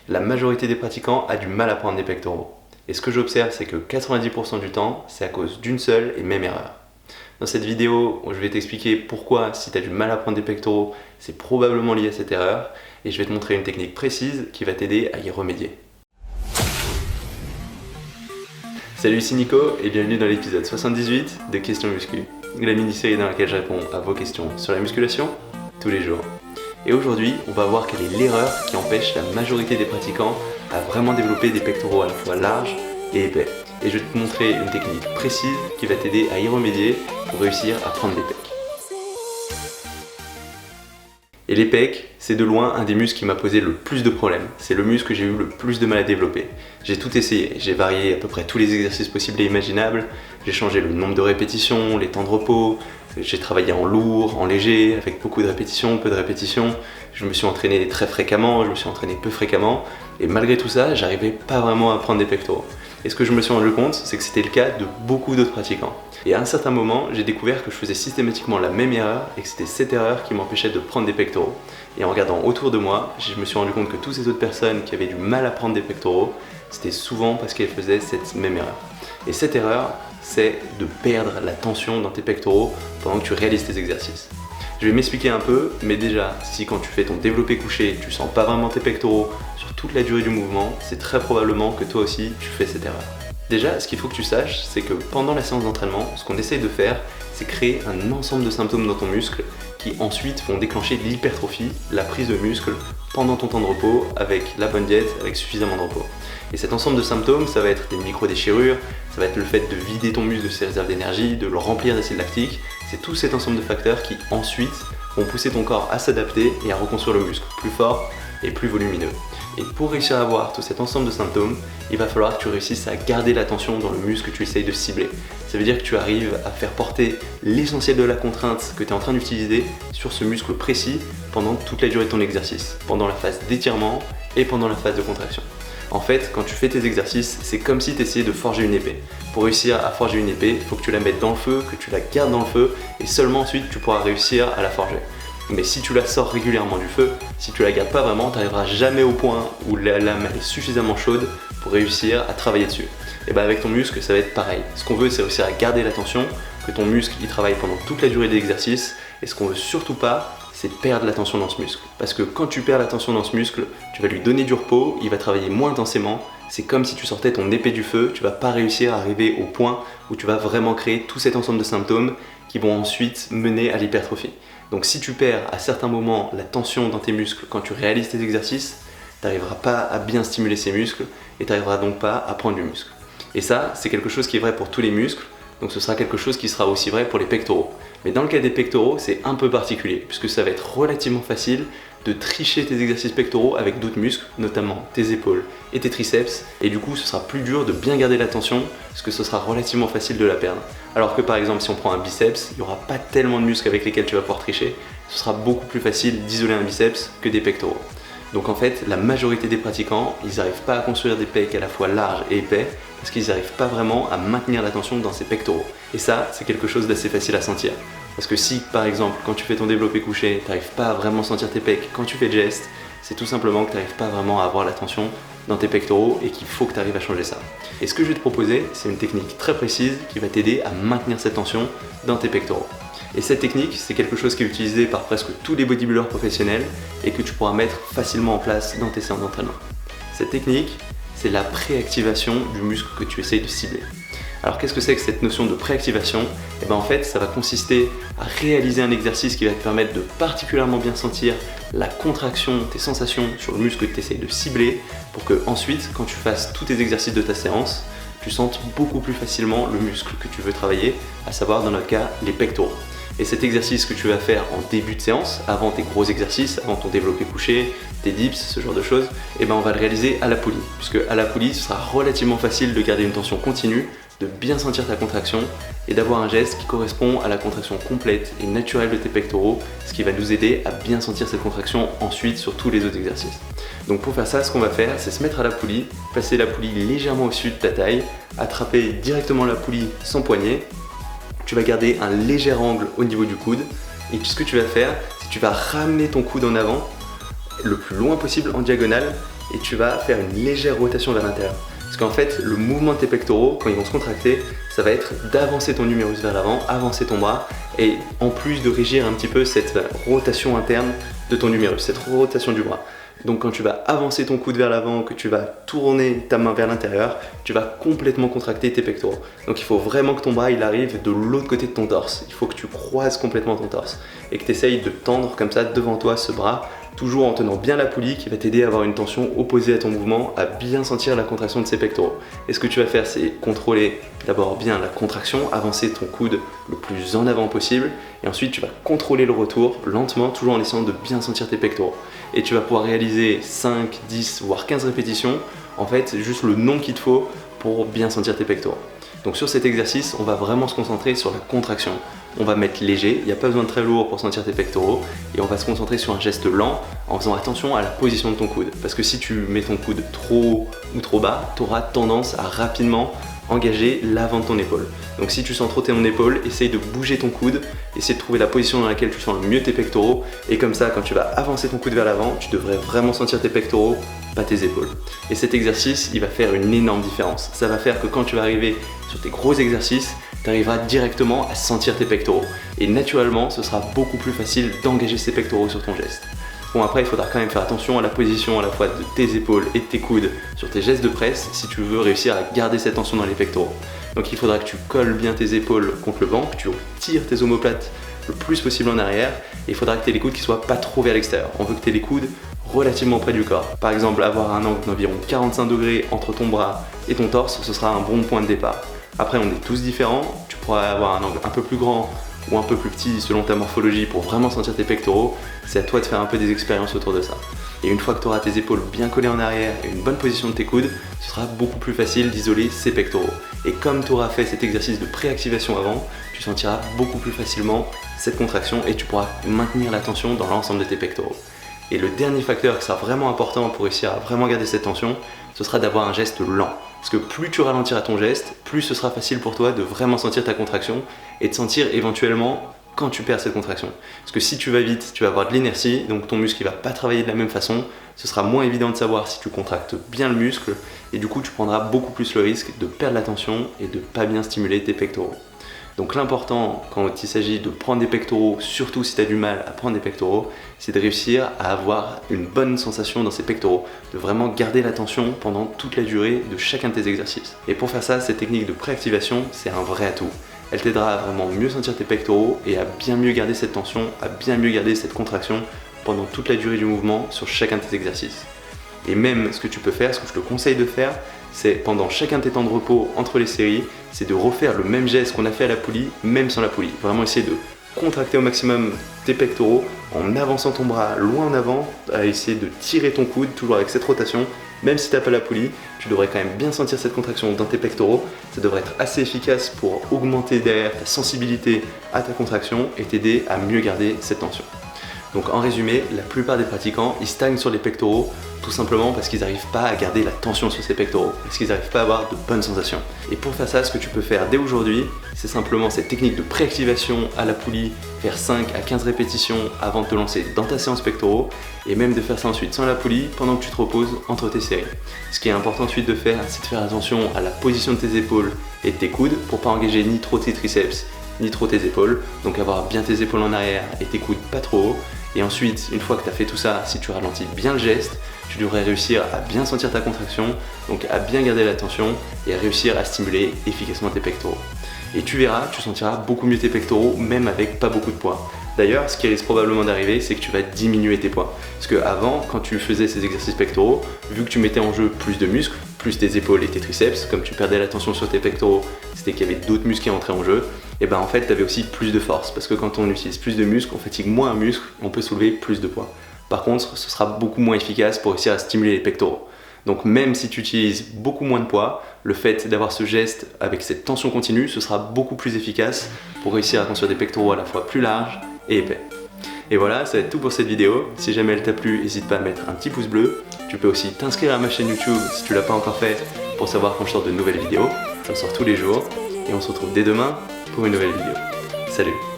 La majorité des pratiquants a du mal à prendre des pectoraux. Et ce que j'observe, c'est que 90% du temps, c'est à cause d'une seule et même erreur. Dans cette vidéo, je vais t'expliquer pourquoi, si tu as du mal à prendre des pectoraux, c'est probablement lié à cette erreur, et je vais te montrer une technique précise qui va t'aider à y remédier. Salut, ici Nico, et bienvenue dans l'épisode 78 de Questions Muscu, la mini-série dans laquelle je réponds à vos questions sur la musculation tous les jours. Et aujourd'hui, on va voir quelle est l'erreur qui empêche la majorité des pratiquants à vraiment développer des pectoraux à la fois larges et épais. Et je vais te montrer une technique précise qui va t'aider à y remédier pour réussir à prendre des pecs. Et les pecs, c'est de loin un des muscles qui m'a posé le plus de problèmes. C'est le muscle que j'ai eu le plus de mal à développer. J'ai tout essayé, j'ai varié à peu près tous les exercices possibles et imaginables. J'ai changé le nombre de répétitions, les temps de repos. J'ai travaillé en lourd, en léger, avec beaucoup de répétitions, peu de répétitions. Je me suis entraîné très fréquemment, je me suis entraîné peu fréquemment. Et malgré tout ça, j'arrivais pas vraiment à prendre des pectoraux. Et ce que je me suis rendu compte, c'est que c'était le cas de beaucoup d'autres pratiquants. Et à un certain moment, j'ai découvert que je faisais systématiquement la même erreur et que c'était cette erreur qui m'empêchait de prendre des pectoraux. Et en regardant autour de moi, je me suis rendu compte que toutes ces autres personnes qui avaient du mal à prendre des pectoraux, c'était souvent parce qu'elles faisaient cette même erreur. Et cette erreur, c'est de perdre la tension dans tes pectoraux pendant que tu réalises tes exercices. Je vais m'expliquer un peu, mais déjà, si quand tu fais ton développé couché, tu sens pas vraiment tes pectoraux sur toute la durée du mouvement, c'est très probablement que toi aussi, tu fais cette erreur. Déjà, ce qu'il faut que tu saches, c'est que pendant la séance d'entraînement, ce qu'on essaye de faire, c'est créer un ensemble de symptômes dans ton muscle qui ensuite vont déclencher l'hypertrophie, la prise de muscle pendant ton temps de repos avec la bonne diète, avec suffisamment de repos. Et cet ensemble de symptômes, ça va être des micro-déchirures, ça va être le fait de vider ton muscle de ses réserves d'énergie, de le remplir d'acide lactique. C'est tout cet ensemble de facteurs qui ensuite vont pousser ton corps à s'adapter et à reconstruire le muscle plus fort et plus volumineux. Et pour réussir à avoir tout cet ensemble de symptômes, il va falloir que tu réussisses à garder l'attention dans le muscle que tu essayes de cibler. Ça veut dire que tu arrives à faire porter l'essentiel de la contrainte que tu es en train d'utiliser sur ce muscle précis pendant toute la durée de ton exercice, pendant la phase d'étirement et pendant la phase de contraction. En fait, quand tu fais tes exercices, c'est comme si tu essayais de forger une épée. Pour réussir à forger une épée, il faut que tu la mettes dans le feu, que tu la gardes dans le feu, et seulement ensuite tu pourras réussir à la forger. Mais si tu la sors régulièrement du feu, si tu la gardes pas vraiment, tu n'arriveras jamais au point où la lame est suffisamment chaude pour réussir à travailler dessus. Et bien avec ton muscle, ça va être pareil. Ce qu'on veut, c'est réussir à garder la tension, que ton muscle il travaille pendant toute la durée de l'exercice, et ce qu'on veut surtout pas, c'est perdre l'attention dans ce muscle. Parce que quand tu perds l'attention dans ce muscle, tu vas lui donner du repos, il va travailler moins intensément. C'est comme si tu sortais ton épée du feu, tu vas pas réussir à arriver au point où tu vas vraiment créer tout cet ensemble de symptômes qui vont ensuite mener à l'hypertrophie. Donc si tu perds à certains moments la tension dans tes muscles quand tu réalises tes exercices, tu n'arriveras pas à bien stimuler ces muscles et tu n'arriveras donc pas à prendre du muscle. Et ça, c'est quelque chose qui est vrai pour tous les muscles, donc ce sera quelque chose qui sera aussi vrai pour les pectoraux. Mais dans le cas des pectoraux, c'est un peu particulier, puisque ça va être relativement facile de tricher tes exercices pectoraux avec d'autres muscles, notamment tes épaules et tes triceps, et du coup ce sera plus dur de bien garder la tension, parce que ce sera relativement facile de la perdre. Alors que par exemple si on prend un biceps, il n'y aura pas tellement de muscles avec lesquels tu vas pouvoir tricher, ce sera beaucoup plus facile d'isoler un biceps que des pectoraux. Donc en fait, la majorité des pratiquants, ils n'arrivent pas à construire des pecs à la fois larges et épais, parce qu'ils n'arrivent pas vraiment à maintenir la tension dans ces pectoraux. Et ça, c'est quelque chose d'assez facile à sentir. Parce que si, par exemple, quand tu fais ton développé couché, tu n'arrives pas à vraiment sentir tes pecs quand tu fais le geste, c'est tout simplement que tu n'arrives pas vraiment à avoir la tension dans tes pectoraux et qu'il faut que tu arrives à changer ça. Et ce que je vais te proposer, c'est une technique très précise qui va t'aider à maintenir cette tension dans tes pectoraux. Et cette technique, c'est quelque chose qui est utilisé par presque tous les bodybuilders professionnels et que tu pourras mettre facilement en place dans tes séances d'entraînement. Cette technique, c'est la préactivation du muscle que tu essayes de cibler. Alors qu'est-ce que c'est que cette notion de préactivation ? Et bien en fait, ça va consister à réaliser un exercice qui va te permettre de particulièrement bien sentir la contraction, tes sensations sur le muscle que tu essayes de cibler pour que ensuite, quand tu fasses tous tes exercices de ta séance, tu sentes beaucoup plus facilement le muscle que tu veux travailler, à savoir dans notre cas les pectoraux. Et cet exercice que tu vas faire en début de séance, avant tes gros exercices, avant ton développé couché, tes dips, ce genre de choses, et ben on va le réaliser à la poulie. Puisque à la poulie, ce sera relativement facile de garder une tension continue, de bien sentir ta contraction et d'avoir un geste qui correspond à la contraction complète et naturelle de tes pectoraux, ce qui va nous aider à bien sentir cette contraction ensuite sur tous les autres exercices. Donc pour faire ça, ce qu'on va faire, c'est se mettre à la poulie, placer la poulie légèrement au-dessus de ta taille, attraper directement la poulie sans poignet. Tu vas garder un léger angle au niveau du coude et ce que tu vas faire, c'est que tu vas ramener ton coude en avant le plus loin possible en diagonale et tu vas faire une légère rotation vers l'intérieur. Parce qu'en fait, le mouvement de tes pectoraux, quand ils vont se contracter, ça va être d'avancer ton humérus vers l'avant, avancer ton bras, et en plus de régir un petit peu cette rotation interne de ton humérus, cette rotation du bras. Donc quand tu vas avancer ton coude vers l'avant, que tu vas tourner ta main vers l'intérieur, tu vas complètement contracter tes pectoraux. Donc il faut vraiment que ton bras il arrive de l'autre côté de ton torse. Il faut que tu croises complètement ton torse et que tu essayes de tendre comme ça devant toi ce bras, toujours en tenant bien la poulie qui va t'aider à avoir une tension opposée à ton mouvement, à bien sentir la contraction de ces pectoraux. Et ce que tu vas faire, c'est contrôler d'abord bien la contraction, avancer ton coude le plus en avant possible, et ensuite tu vas contrôler le retour lentement, toujours en essayant de bien sentir tes pectoraux. Et tu vas pouvoir réaliser 5, 10, voire 15 répétitions, en fait, juste le nombre qu'il te faut pour bien sentir tes pectoraux. Donc sur cet exercice, on va vraiment se concentrer sur la contraction. On va mettre léger, il n'y a pas besoin de très lourd pour sentir tes pectoraux, et on va se concentrer sur un geste lent en faisant attention à la position de ton coude. Parce que si tu mets ton coude trop haut ou trop bas, tu auras tendance à rapidement engager l'avant de ton épaule. Donc si tu sens trop ton épaule, essaye de bouger ton coude, essaye de trouver la position dans laquelle tu sens le mieux tes pectoraux, et comme ça, quand tu vas avancer ton coude vers l'avant, tu devrais vraiment sentir tes pectoraux, pas tes épaules. Et cet exercice, il va faire une énorme différence. Ça va faire que quand tu vas arriver sur tes gros exercices, tu arriveras directement à sentir tes pectoraux. Et naturellement, ce sera beaucoup plus facile d'engager ces pectoraux sur ton geste. Bon, après, il faudra quand même faire attention à la position à la fois de tes épaules et de tes coudes sur tes gestes de presse si tu veux réussir à garder cette tension dans les pectoraux. Donc il faudra que tu colles bien tes épaules contre le banc, que tu tires tes omoplates le plus possible en arrière, et il faudra que tu aies les coudes qui soient pas trop vers l'extérieur. On veut que tu aies les coudes relativement près du corps. Par exemple, avoir un angle d'environ 45 degrés entre ton bras et ton torse, ce sera un bon point de départ. Après, on est tous différents, tu pourras avoir un angle un peu plus grand ou un peu plus petit selon ta morphologie pour vraiment sentir tes pectoraux. C'est à toi de faire un peu des expériences autour de ça. Et une fois que tu auras tes épaules bien collées en arrière et une bonne position de tes coudes, ce sera beaucoup plus facile d'isoler ces pectoraux. Et comme tu auras fait cet exercice de préactivation avant, tu sentiras beaucoup plus facilement cette contraction et tu pourras maintenir la tension dans l'ensemble de tes pectoraux. Et le dernier facteur qui sera vraiment important pour réussir à vraiment garder cette tension, ce sera d'avoir un geste lent. Parce que plus tu ralentiras ton geste, plus ce sera facile pour toi de vraiment sentir ta contraction et de sentir éventuellement quand tu perds cette contraction. Parce que si tu vas vite, tu vas avoir de l'inertie, donc ton muscle ne va pas travailler de la même façon, ce sera moins évident de savoir si tu contractes bien le muscle, et du coup tu prendras beaucoup plus le risque de perdre la tension et de ne pas bien stimuler tes pectoraux. Donc l'important quand il s'agit de prendre des pectoraux, surtout si tu as du mal à prendre des pectoraux, c'est de réussir à avoir une bonne sensation dans ces pectoraux, de vraiment garder la tension pendant toute la durée de chacun de tes exercices. Et pour faire ça, cette technique de préactivation, c'est un vrai atout. Elle t'aidera à vraiment mieux sentir tes pectoraux et à bien mieux garder cette tension, à bien mieux garder cette contraction pendant toute la durée du mouvement sur chacun de tes exercices. Et même ce que tu peux faire, ce que je te conseille de faire, c'est pendant chacun de tes temps de repos entre les séries, c'est de refaire le même geste qu'on a fait à la poulie, même sans la poulie. Vraiment essayer de contracter au maximum tes pectoraux en avançant ton bras loin en avant, à essayer de tirer ton coude, toujours avec cette rotation. Même si tu n'as pas la poulie, tu devrais quand même bien sentir cette contraction dans tes pectoraux. Ça devrait être assez efficace pour augmenter derrière ta sensibilité à ta contraction et t'aider à mieux garder cette tension. Donc en résumé, la plupart des pratiquants, ils stagnent sur les pectoraux tout simplement parce qu'ils n'arrivent pas à garder la tension sur ces pectoraux, parce qu'ils n'arrivent pas à avoir de bonnes sensations. Et pour faire ça, ce que tu peux faire dès aujourd'hui, c'est simplement cette technique de préactivation à la poulie, faire 5 à 15 répétitions avant de te lancer dans ta séance pectoraux, et même de faire ça ensuite sans la poulie pendant que tu te reposes entre tes séries. Ce qui est important ensuite de faire, c'est de faire attention à la position de tes épaules et de tes coudes pour pas engager ni trop tes triceps, ni trop tes épaules, donc avoir bien tes épaules en arrière et tes coudes pas trop hauts. Et ensuite, une fois que tu as fait tout ça, si tu ralentis bien le geste, tu devrais réussir à bien sentir ta contraction, donc à bien garder la tension et à réussir à stimuler efficacement tes pectoraux. Et tu verras, tu sentiras beaucoup mieux tes pectoraux, même avec pas beaucoup de poids. D'ailleurs, ce qui risque probablement d'arriver, c'est que tu vas diminuer tes poids. Parce que avant, quand tu faisais ces exercices pectoraux, vu que tu mettais en jeu plus de muscles, plus tes épaules et tes triceps, comme tu perdais la tension sur tes pectoraux, c'était qu'il y avait d'autres muscles qui entraient en jeu, et ben en fait, tu avais aussi plus de force. Parce que quand on utilise plus de muscles, on fatigue moins un muscle, on peut soulever plus de poids. Par contre, ce sera beaucoup moins efficace pour réussir à stimuler les pectoraux. Donc même si tu utilises beaucoup moins de poids, le fait d'avoir ce geste avec cette tension continue, ce sera beaucoup plus efficace pour réussir à construire des pectoraux à la fois plus larges et épais. Et voilà, ça va être tout pour cette vidéo. Si jamais elle t'a plu, n'hésite pas à mettre un petit pouce bleu. Tu peux aussi t'inscrire à ma chaîne YouTube si tu l'as pas encore fait pour savoir quand je sors de nouvelles vidéos. J'en sors tous les jours et on se retrouve dès demain pour une nouvelle vidéo. Salut!